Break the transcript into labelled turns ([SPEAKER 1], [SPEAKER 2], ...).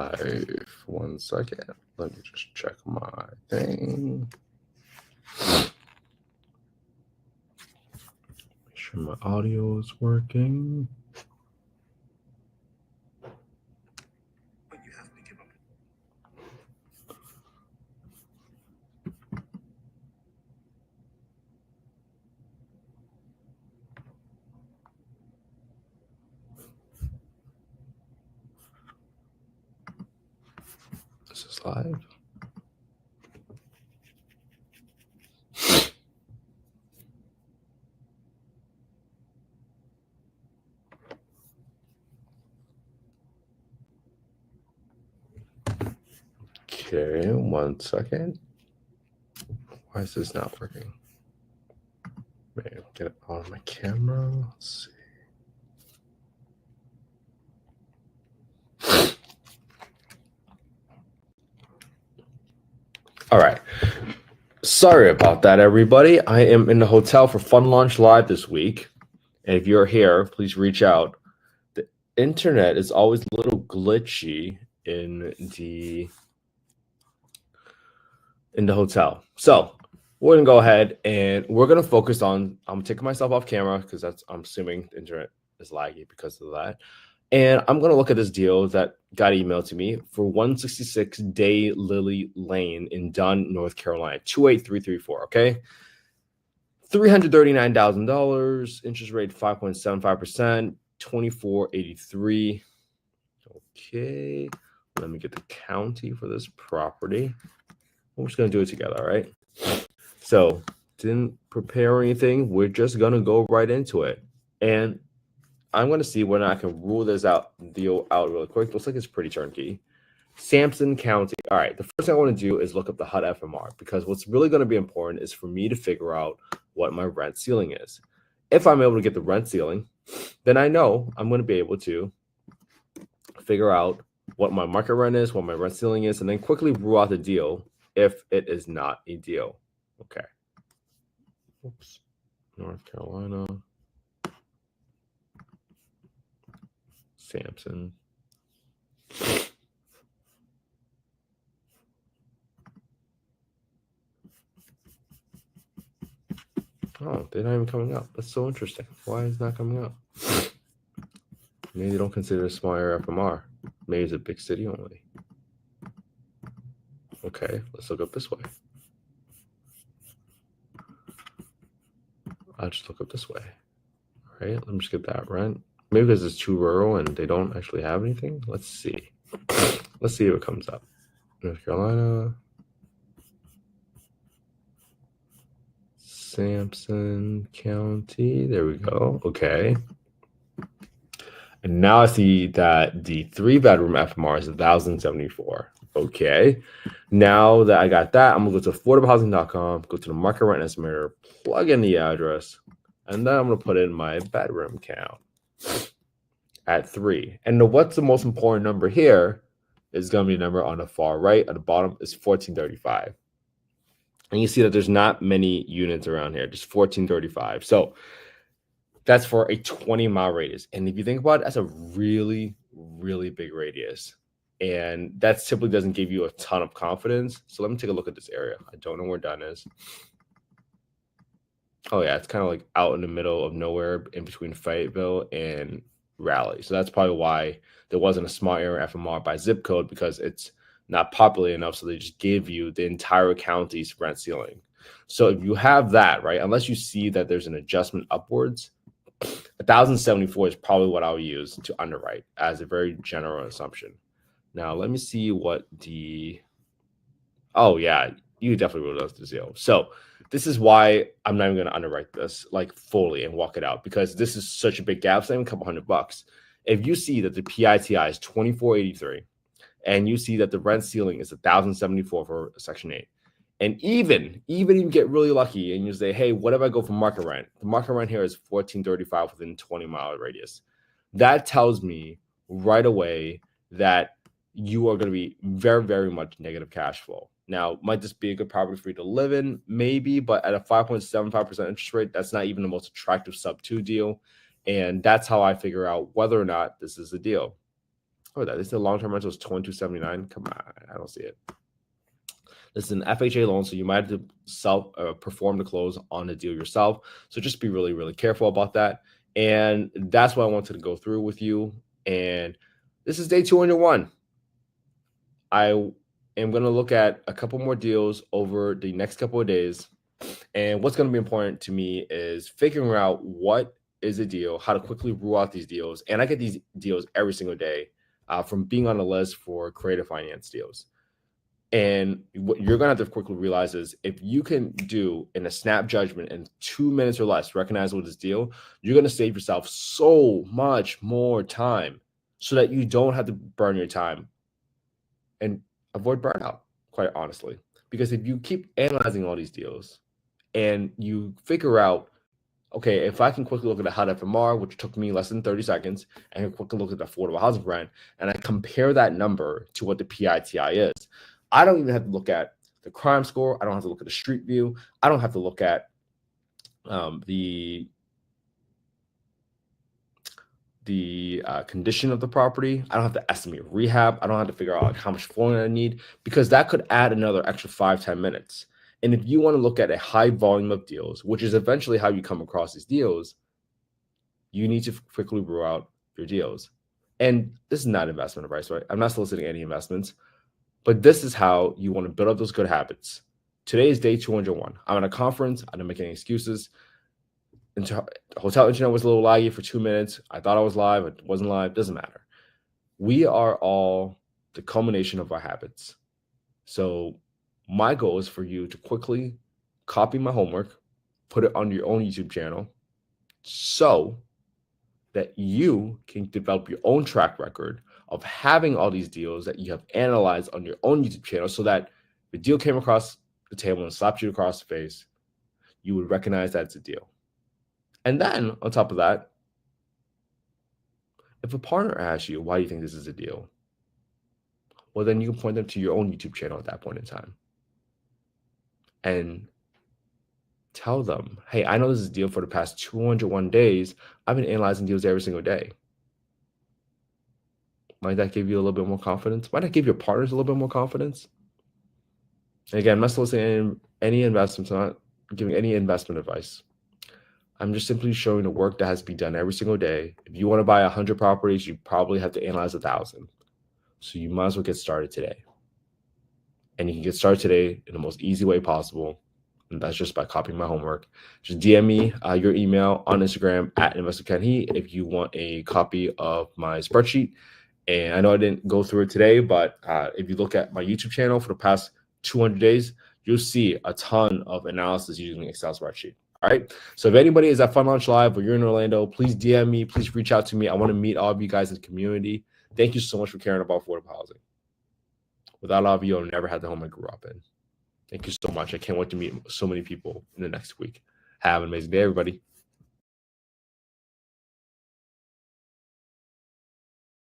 [SPEAKER 1] live. 1 second. Let me just check my thing. Make sure my audio is working. This is live. Okay, 1 second. Why is this not working? Maybe I'll get it on my camera. Let's see. All right. Sorry about that, everybody. I am in the hotel for Fun Launch Live this week. And if you're here, please reach out. The internet is always a little glitchy in the hotel. So we're gonna go ahead and we're gonna focus on, I'm taking myself off camera because I'm assuming the internet is laggy because of that. And I'm gonna look at this deal that got emailed to me for 166 Day Lily Lane in Dunn, North Carolina, 28334. Okay. $339,000, interest rate 5.75%, 2483. Okay. Let me get the county for this property. We're just going to do it together, all right? So, didn't prepare anything. We're just going to go right into it. And I'm going to see whether I can rule this deal out really quick. Looks like it's pretty turnkey. Sampson County. All right, the first thing I want to do is look up the HUD FMR because what's really going to be important is for me to figure out what my rent ceiling is. If I'm able to get the rent ceiling, then I know I'm going to be able to figure out what my market rent is, what my rent ceiling is, and then quickly rule out the deal if it is not a deal. Okay. Oops. North Carolina. Sampson. Oh, they're not even coming up. That's so interesting. Why is it not coming up? Maybe they don't consider a small area FMR. Maybe it's a big city only. Okay, let's look up this way. I'll just look up this way. All right, let me just get that rent. Maybe because it's too rural and they don't actually have anything. Let's see. Let's see if it comes up. North Carolina. Sampson County. There we go. Okay. And now I see that the 3-bedroom FMR is $1,074. Okay. Now that I got that, I'm going to go to affordablehousing.com, go to the market rent estimator, plug in the address, and then I'm going to put in my bedroom count at 3. And what's the most important number here is going to be a number on the far right. At the bottom is 1435. And you see that there's not many units around here, just 1435. So that's for a 20-mile radius. And if you think about it, that's a really, really big radius. And that simply doesn't give you a ton of confidence. So let me take a look at this area. I don't know where Dunn is. Oh, yeah, it's kind of like out in the middle of nowhere in between Fayetteville and Raleigh. So that's probably why there wasn't a small area FMR by zip code, because it's not populated enough. So they just gave you the entire county's rent ceiling. So if you have that, right, unless you see that there's an adjustment upwards, 1,074 is probably what I'll use to underwrite as a very general assumption. Now, let me see what oh, yeah, you definitely ruled out the deal. So this is why I'm not even going to underwrite this like fully and walk it out, because this is such a big gap. It's not even a couple $100. If you see that the PITI is 2483 and you see that the rent ceiling is 1,074 for Section 8, and even you get really lucky and you say, hey, what if I go for market rent? The market rent here is 1435 within 20-mile radius. That tells me right away that you are going to be very, very much negative cash flow. Now, might this be a good property for you to live in? Maybe, but at a 5.75% interest rate, that's not even the most attractive sub-2 deal. And that's how I figure out whether or not this is a deal. Oh, that is the long-term rental is $22.79. Come on, I don't see it. This is an FHA loan, so you might have to perform the close on the deal yourself. So just be really, really careful about that. And that's what I wanted to go through with you. And this is day 201. I am going to look at a couple more deals over the next couple of days. And what's going to be important to me is figuring out what is a deal, how to quickly rule out these deals. And I get these deals every single day from being on the list for creative finance deals. And what you're going to have to quickly realize is if you can do in a snap judgment in 2 minutes or less, recognize what this deal, you're going to save yourself so much more time so that you don't have to burn your time and avoid burnout, quite honestly. Because if you keep analyzing all these deals and you figure out, okay, if I can quickly look at the HUD FMR, which took me less than 30 seconds, and I can quickly look at the affordable housing rent, and I compare that number to what the PITI is, I don't even have to look at the crime score. I don't have to look at the street view. I don't have to look at the condition of the property. I don't have to estimate rehab. I don't have to figure out how much flooring I need, because that could add another extra 5-10 minutes. And if you want to look at a high volume of deals, which is eventually how you come across these deals, you need to quickly rule out your deals. And this is not investment advice, right? I'm not soliciting any investments. But this is how you want to build up those good habits. Today is day 201. I'm at a conference. I didn't make any excuses. Hotel internet was a little laggy for 2 minutes. I thought I was live. It wasn't live. Doesn't matter. We are all the culmination of our habits. So my goal is for you to quickly copy my homework, put it on your own YouTube channel so that you can develop your own track record of having all these deals that you have analyzed on your own YouTube channel, so that if the deal came across the table and slapped you across the face, you would recognize that it's a deal. And then on top of that, if a partner asks you, why do you think this is a deal? Well, then you can point them to your own YouTube channel at that point in time and tell them, hey, I know this is a deal. For the past 201 days, I've been analyzing deals every single day. Might that give you a little bit more confidence? Might that give your partners a little bit more confidence? And again, I'm not soliciting any investments. I'm not giving any investment advice. I'm just simply showing the work that has to be done every single day. If you want to buy 100 properties, you probably have to analyze 1,000. So you might as well get started today. And you can get started today in the most easy way possible. And that's just by copying my homework. Just DM me your email on Instagram at InvestorKenHe if you want a copy of my spreadsheet. And I know I didn't go through it today, but if you look at my YouTube channel for the past 200 days, you'll see a ton of analysis using an Excel spreadsheet. All right. So if anybody is at Fund Launch Live or you're in Orlando, please DM me. Please reach out to me. I want to meet all of you guys in the community. Thank you so much for caring about affordable housing. Without all of you, I would never have the home I grew up in. Thank you so much. I can't wait to meet so many people in the next week. Have an amazing day, everybody.